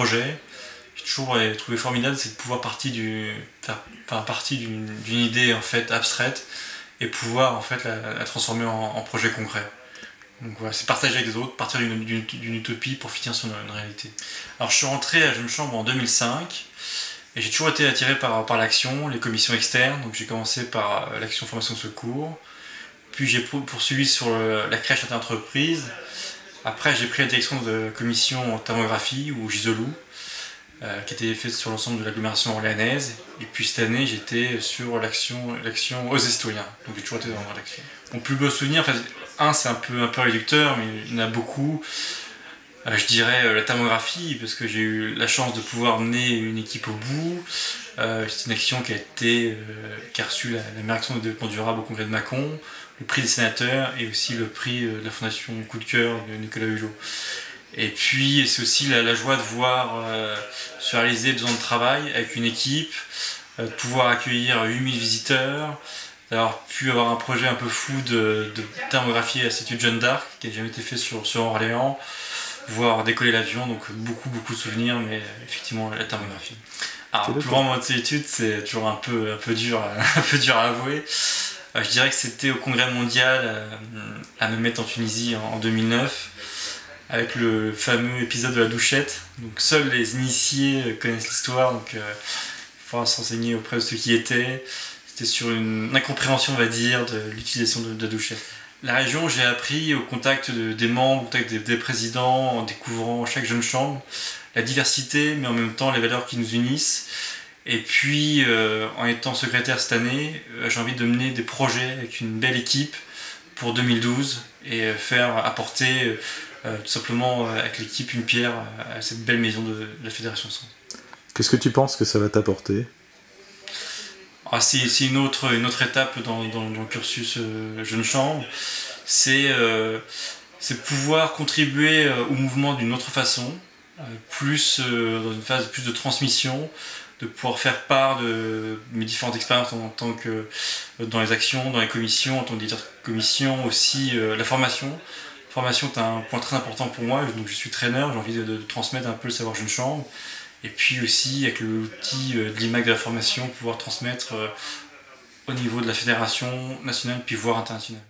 projet. J'ai toujours trouvé formidable, c'est de pouvoir faire partie d'une idée en fait abstraite et pouvoir en fait la transformer en projet concret. Donc voilà, c'est partager avec les autres, partir d'une utopie pour finir sur une réalité. Alors je suis rentré à Jeune Chambre en 2005 et j'ai toujours été attiré par l'action, les commissions externes. Donc j'ai commencé par l'action formation de secours, puis j'ai poursuivi sur la crèche interentreprise. Après j'ai pris la direction de commission en thermographie ou Giselou, qui était faite sur l'ensemble de l'agglomération orléanaise. Et puis cette année j'étais sur l'action aux citoyens, donc j'ai toujours été dans l'action. Mon plus beau souvenir, c'est un peu réducteur, mais il y en a beaucoup. Je dirais la thermographie, parce que j'ai eu la chance de pouvoir mener une équipe au bout. C'est une action qui a reçu la meilleure action de développement durable au congrès de Mâcon, le prix des sénateurs et aussi le prix de la fondation Coup de cœur de Nicolas Hulot. Et puis c'est aussi la joie de voir se réaliser 2 ans de travail avec une équipe, de pouvoir accueillir 8000 visiteurs, d'avoir pu avoir un projet un peu fou de thermographie à l'Institut de Jeanne d'Arc qui n'a jamais été fait sur Orléans, voir décoller l'avion, donc beaucoup de souvenirs, mais effectivement la thermographie. Alors le plus grand moment de solitude, c'est toujours un peu dur à avouer. Je dirais que c'était au congrès mondial à Mehmet en Tunisie en 2009, avec le fameux épisode de la douchette. Donc seuls les initiés connaissent l'histoire, donc il faudra s'enseigner auprès de ceux qui y étaient. C'était sur une incompréhension, on va dire, de l'utilisation de la douchette. La région, j'ai appris au contact des membres, au contact des présidents, en découvrant chaque jeune chambre, la diversité, mais en même temps les valeurs qui nous unissent. Et puis, en étant secrétaire cette année, j'ai envie de mener des projets avec une belle équipe pour 2012 et apporter tout simplement avec l'équipe une pierre à cette belle maison de la Fédération Centre. Qu'est-ce que tu penses que ça va t'apporter ? C'est une autre étape dans le cursus Jeune Chambre. C'est pouvoir contribuer au mouvement d'une autre façon, dans une phase plus de transmission, de pouvoir faire part de mes différentes expériences en tant que dans les actions, dans les commissions, en tant que directeur de commission, aussi la formation. La formation est un point très important pour moi, donc je suis traîneur, j'ai envie de transmettre un peu le savoir Jeune Chambre. Et puis aussi avec l'outil de l'IMAC de la formation, pouvoir transmettre au niveau de la fédération nationale puis voire internationale.